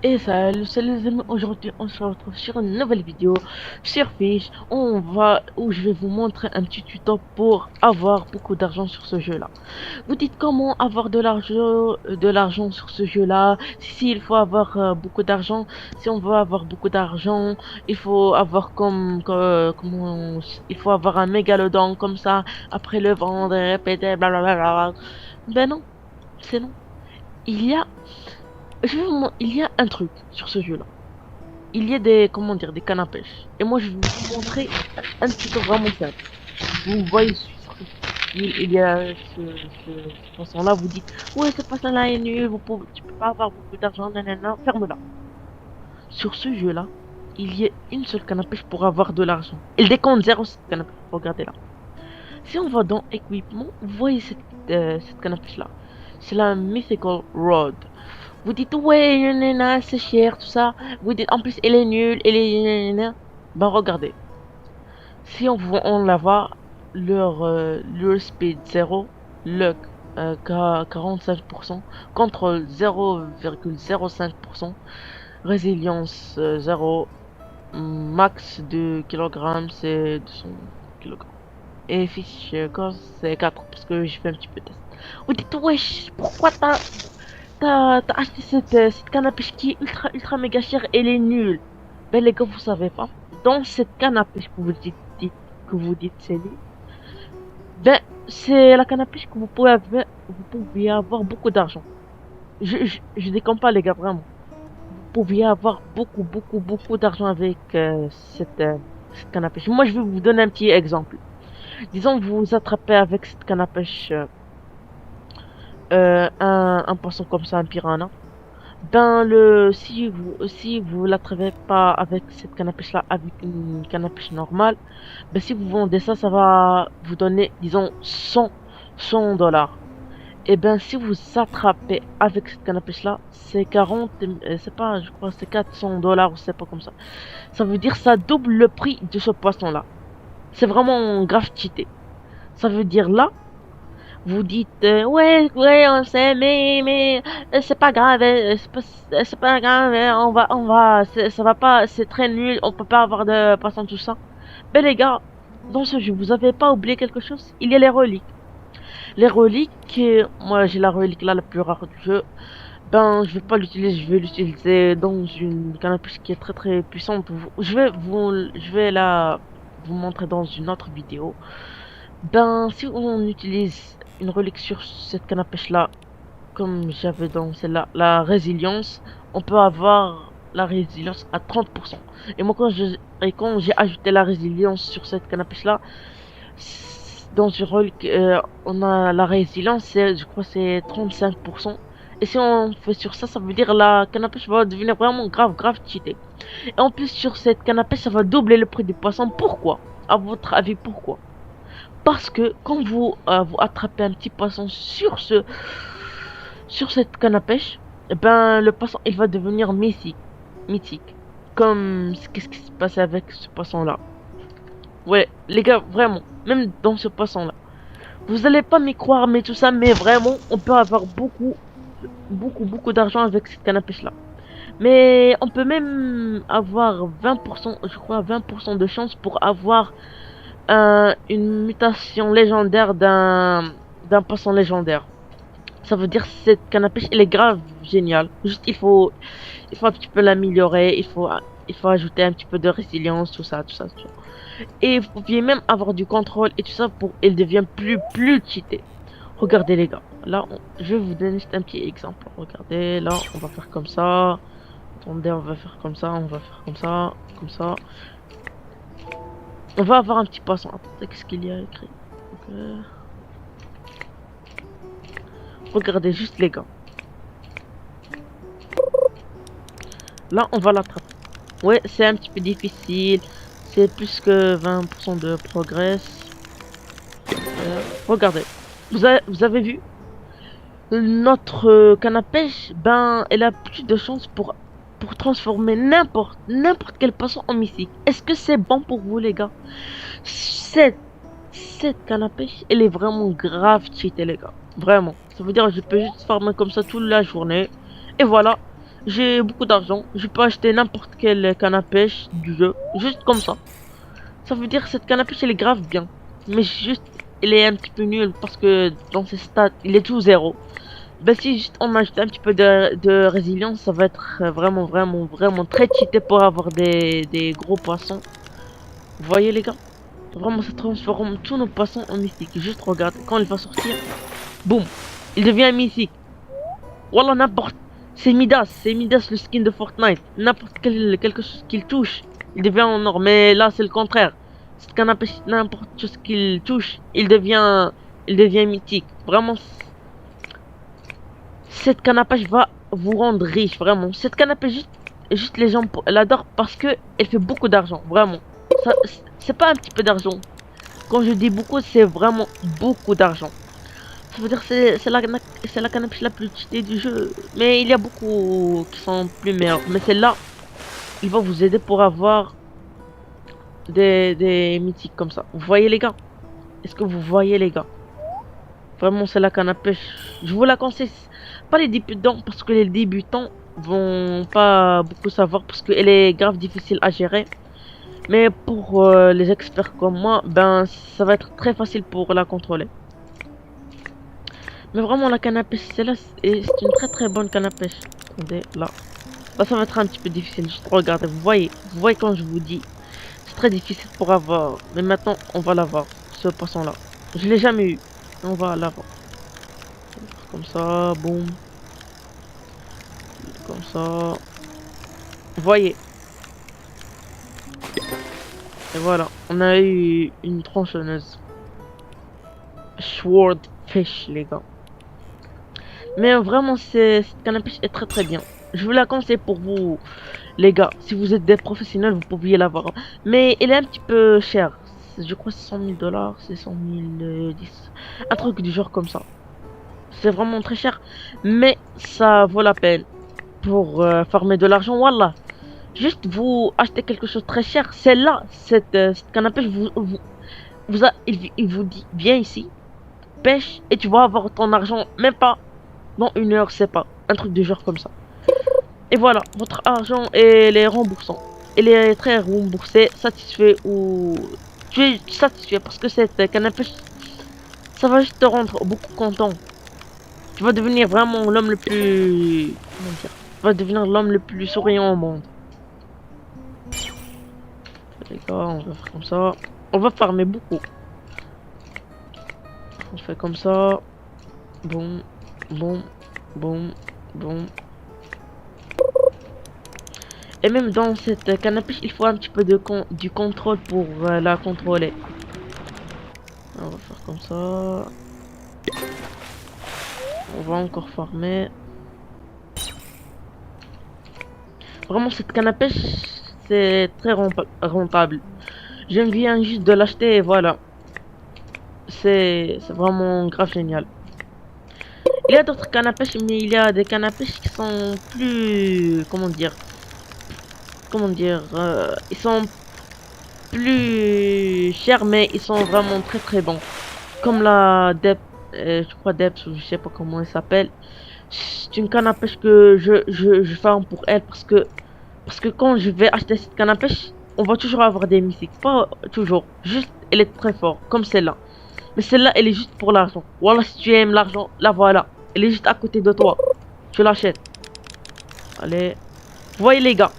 Et salut les amis, aujourd'hui on se retrouve sur une nouvelle vidéo sur Fish. Où je vais vous montrer un petit tuto pour avoir beaucoup d'argent sur ce jeu là. Vous dites comment avoir de l'argent sur ce jeu là. Si il faut avoir beaucoup d'argent, si on veut avoir beaucoup d'argent, il faut avoir il faut avoir un mégalodon comme ça, après le vendre et répéter blablabla. Ben non, c'est non. Il y a il y a un truc sur ce jeu là. Il y a comment dire, des cannes à pêche. Et moi, je vais vous montrer un tuto vraiment simple. Vous voyez il y a ce poisson-là, vous dites, ouais, ce poisson-là est nul, tu peux pas avoir beaucoup d'argent, nanana, ferme-la. Sur ce jeu-là, il y a une seule canne à pêche pour avoir de l'argent. Il décompte 0 cette canne à pêche. Regardez là. Si on va dans équipement, vous voyez cette canne à pêche-là. C'est la Mythical Rod. Vous dites, ouais, nanana, c'est cher, tout ça. Vous dites, en plus, elle est nulle, elle est nanana. Ben, regardez. Si on la voit, leur speed 0, luck 45%, contrôle 0,05%, résilience 0, max de kilogrammes c'est 200 kilogrammes. Et fiche cause c'est 4 parce que j'ai fait un petit peu de test. Vous dites, wesh, pourquoi t'as acheté cette canne à pêche qui est ultra méga chère, elle est nulle. Ben les gars, vous savez pas. Dans cette canne à pêche que vous dites c'est nul, ben c'est la canne à pêche que vous pouviez avoir beaucoup d'argent. Je déconne pas les gars, vraiment. Vous pouviez avoir beaucoup d'argent avec cette canne à pêche. Moi je vais vous donner un petit exemple. Disons que vous attrapez avec cette canne à pêche un poisson comme ça, un piranha. Ben si vous l'attrapez pas avec cette canne à pêche là, avec une canne à pêche normale, ben si vous vendez ça, ça va vous donner, disons, 100 $. Et ben si vous attrapez avec cette canne à pêche là, c'est 40, c'est pas, je crois, c'est 400 $, ou c'est pas comme ça. Ça veut dire ça double le prix de ce poisson là. C'est vraiment grave cheaté. Ça veut dire là, vous dites, ouais, on sait, mais c'est pas grave, c'est pas grave, ça va pas, c'est très nul, on peut pas avoir de poisson, tout ça. Ben les gars, dans ce jeu, vous avez pas oublié quelque chose? Il y a les reliques. Les reliques, moi j'ai la relique là la plus rare du jeu. Ben je vais pas l'utiliser, je vais l'utiliser dans une canne à pêche qui est très puissante. Je vais vous montrer dans une autre vidéo. Ben si on utilise une relique sur cette canne à pêche là, comme j'avais dans celle-là, la résilience, on peut avoir la résilience à 30%. Et moi quand j'ai ajouté la résilience sur cette canne à pêche là, dans une relique, on a la résilience, je crois c'est 35%. Et si on fait sur ça, ça veut dire la canne à pêche va devenir vraiment grave cheatée. Et en plus sur cette canne à pêche, ça va doubler le prix du poisson. Pourquoi? À votre avis, pourquoi? Parce que quand vous attrapez un petit poisson sur cette canne à pêche, eh ben le poisson il va devenir mythique. Comme qu'est-ce qui se passe avec ce poisson là. Ouais, les gars, vraiment, même dans ce poisson là. Vous allez pas m'y croire, mais tout ça, mais vraiment, on peut avoir beaucoup d'argent avec cette canne à pêche là. Mais on peut même avoir 20%, je crois, 20% de chance pour avoir une mutation légendaire d'un poisson légendaire. Ça veut dire que cette canne à pêche, elle est grave géniale. Juste, il faut un petit peu l'améliorer. Il faut ajouter un petit peu de résilience, tout ça. Et vous pouviez même avoir du contrôle et tout ça pour, elle devient plus cheatée. Regardez les gars. Là, je vais vous donner juste un petit exemple. Regardez, là, on va faire comme ça. Attendez, on va faire comme ça, on va faire comme ça. On va avoir un petit poisson. Attendez, qu'est-ce qu'il y a écrit? Ok. Regardez juste les gars. Là, on va l'attraper. Ouais, c'est un petit peu difficile. C'est plus que 20% de progrès. Regardez. Vous avez vu? Notre canne à pêche, ben, elle a plus de chances pour transformer n'importe quel poisson en mythique. Est-ce que c'est bon pour vous, les gars? Cette, cette canne à pêche, elle est vraiment grave cheatée, les gars. Vraiment. Ça veut dire que je peux juste farmer comme ça toute la journée. Et voilà. J'ai beaucoup d'argent. Je peux acheter n'importe quelle canne à pêche du jeu. Juste comme ça. Ça veut dire que cette canne à pêche, elle est grave bien. Mais juste, elle est un petit peu nulle parce que dans ses stats, il est tout zéro. Ben si juste on ajoute un petit peu de résilience, ça va être vraiment très cheaté pour avoir des gros poissons. Vous voyez les gars? Vraiment, ça transforme tous nos poissons en mythiques. Juste regarde, quand il va sortir, boum, il devient mythique. Wallah, n'importe. C'est Midas le skin de Fortnite. N'importe quelque chose qu'il touche, il devient en or. Mais là, c'est le contraire. Cette canne à pêche, n'importe chose qu'il touche, il devient mythique. Vraiment, cette canne à pêche va vous rendre riche, vraiment. Cette canne à pêche, juste les gens l'adorent parce que elle fait beaucoup d'argent, vraiment. Ça, c'est pas un petit peu d'argent. Quand je dis beaucoup, c'est vraiment beaucoup d'argent. Ça veut dire que c'est la canne à pêche la plus cheatée du jeu. Mais il y a beaucoup qui sont plus meilleurs. Mais celle-là, il va vous aider pour avoir des mythiques comme ça. Vous voyez les gars? Est-ce que vous voyez les gars? Vraiment, c'est la canne à pêche. Je vous la conseille. Pas les débutants, parce que les débutants vont pas beaucoup savoir, parce qu'elle est grave difficile à gérer. Mais pour les experts comme moi, ben ça va être très facile pour la contrôler. Mais vraiment, la canne à pêche, celle-là, c'est une très bonne canne à pêche. Attendez, là. Là, ça va être un petit peu difficile. Juste regardez, vous voyez quand je vous dis. C'est très difficile pour avoir. Mais maintenant, on va l'avoir, ce poisson-là. Je l'ai jamais eu. On va l'avoir. Comme ça, boum. Comme ça. Vous voyez. Et voilà. On a eu une tronçonneuse. Swordfish, les gars. Mais vraiment, cette canne à pêche est très bien. Je vous la conseille pour vous, les gars. Si vous êtes des professionnels, vous pouviez l'avoir. Mais elle est un petit peu chère. Je crois que c'est 100 000 dollars, c'est 100 000, 10. Un truc du genre comme ça. C'est vraiment très cher. Mais ça vaut la peine pour farmer de l'argent. Wallah. Juste vous achetez quelque chose de très cher. Celle-là, cette canne à pêche, il vous dit, viens ici, pêche, et tu vas avoir ton argent, même pas dans une heure, c'est pas. Un truc du genre comme ça. Et voilà, votre argent, il est remboursant. Il est très remboursé, satisfait ou... Tu es satisfait parce que cette canne à pêche, ça va juste te rendre beaucoup content. Tu vas devenir vraiment l'homme le plus... Comment dire? Tu vas devenir l'homme le plus souriant au monde. Les gars, on va faire comme ça. On va farmer beaucoup. On fait comme ça. Bon, bon, bon, bon. Et même dans cette canne à pêche, il faut un petit peu du contrôle pour la contrôler. On va faire comme ça. On va encore farmer. Vraiment, cette canne à pêche, c'est très rentable. Je viens juste de l'acheter et voilà. C'est vraiment grave génial. Il y a d'autres cannes à pêche, mais il y a des cannes à pêche qui sont plus... Comment dire, ils sont plus chers, mais ils sont vraiment très bons. Comme la Depth, je crois Depth, ou je sais pas comment elle s'appelle. C'est une canne à pêche que je farme pour elle parce que quand je vais acheter cette canne à pêche, on va toujours avoir des mythiques. Pas toujours, juste elle est très forte, comme celle-là. Mais celle-là, elle est juste pour l'argent. Voilà, si tu aimes l'argent, la voilà. Elle est juste à côté de toi. Tu l'achètes. Allez. Vous voyez les gars.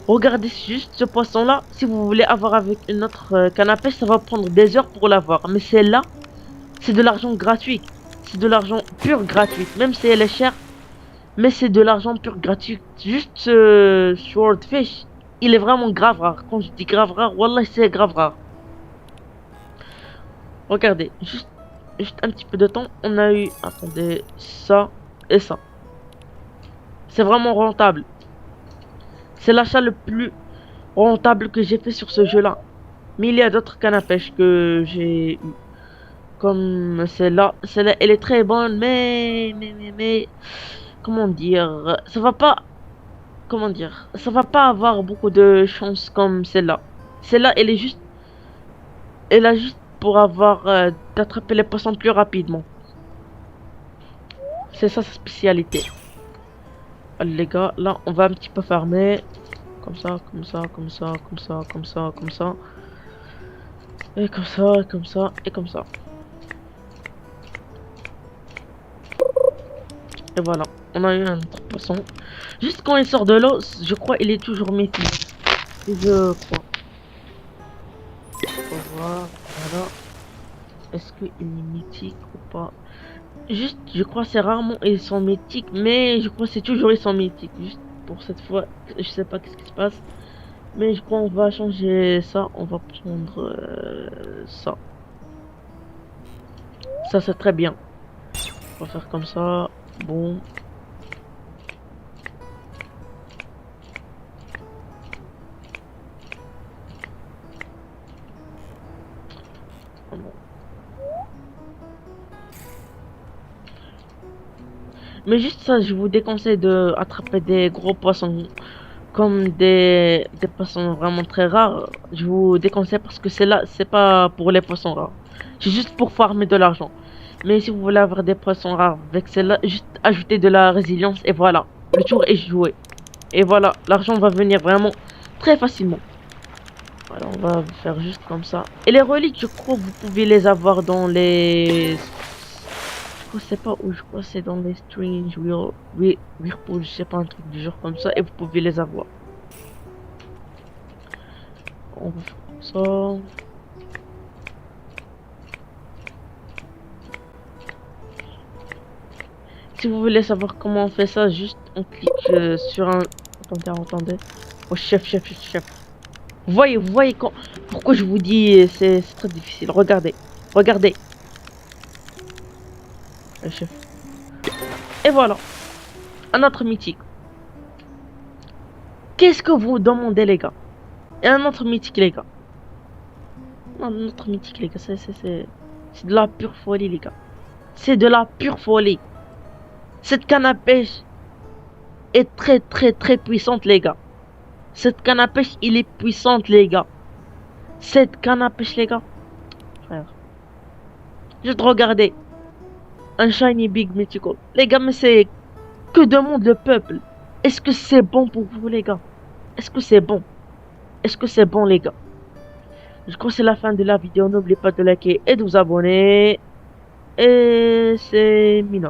Regardez juste ce poisson-là. Si vous voulez avoir avec une autre canne à pêche, ça va prendre des heures pour l'avoir. Mais celle-là, c'est de l'argent gratuit. C'est de l'argent pur gratuit. Même si elle est chère. Mais c'est de l'argent pur gratuit. Juste ce swordfish, il est vraiment grave rare. Quand je dis grave rare, wallah, c'est grave rare. Regardez, juste un petit peu de temps. On a eu, attendez, ça et ça. C'est vraiment rentable. C'est l'achat le plus rentable que j'ai fait sur ce jeu-là. Mais il y a d'autres cannes à pêche que j'ai eu. Comme celle-là. Celle-là, elle est très bonne, mais... Comment dire? Ça va pas... Comment dire? Ça va pas avoir beaucoup de chance comme celle-là. Celle-là, elle est juste... Elle a juste pour avoir... d'attraper les poissons plus rapidement. C'est ça sa spécialité. Allez, les gars, là, on va un petit peu farmer. Comme ça, comme ça, comme ça, comme ça, comme ça, comme ça. Et comme ça, et comme ça, et comme ça. Et voilà, on a eu un autre poisson. Juste quand il sort de l'eau, je crois il est toujours mythique. Je crois. On va voir, voilà. Est-ce qu'il est mythique ou pas? Juste, je crois c'est rarement ils sont mythiques, mais je crois c'est toujours ils sont mythiques. Juste pour cette fois, je sais pas qu'est-ce qui se passe. Mais je crois on va changer ça. On va prendre ça. Ça c'est très bien. On va faire comme ça. Bon. Bon. Mais juste ça, je vous déconseille de attraper des gros poissons comme des poissons vraiment très rares. Je vous déconseille parce que c'est là, c'est pas pour les poissons rares. C'est juste pour farmer de l'argent. Mais si vous voulez avoir des poissons rares avec celle-là, juste ajouter de la résilience et voilà. Le tour est joué. Et voilà, l'argent va venir vraiment très facilement. Voilà, on va faire juste comme ça. Et les reliques, je crois que vous pouvez les avoir dans les... Je sais pas où, je crois que c'est dans les Strange Whirlpool, je sais pas, un truc du genre comme ça. Et vous pouvez les avoir. On va faire comme ça. Si vous voulez savoir comment on fait ça, juste on clique sur un... Attendez. Oh, chef. Vous voyez quand... Pourquoi je vous dis c'est très difficile. Regardez. Le chef. Et voilà, un autre mythique. Qu'est-ce que vous demandez, les gars? Et un autre mythique, les gars. Non, un autre mythique, les gars. C'est de la pure folie, les gars. C'est de la pure folie. Cette canne à pêche est très puissante, les gars. Cette canne à pêche, il est puissante, les gars. Cette canne à pêche, les gars. Frère. Juste regardez. Un shiny big mythical. Les gars, mais c'est... Que demande le peuple? Est-ce que c'est bon pour vous, les gars? Est-ce que c'est bon? Est-ce que c'est bon, les gars? Je crois que c'est la fin de la vidéo. N'oubliez pas de liker et de vous abonner. Et c'est Mina.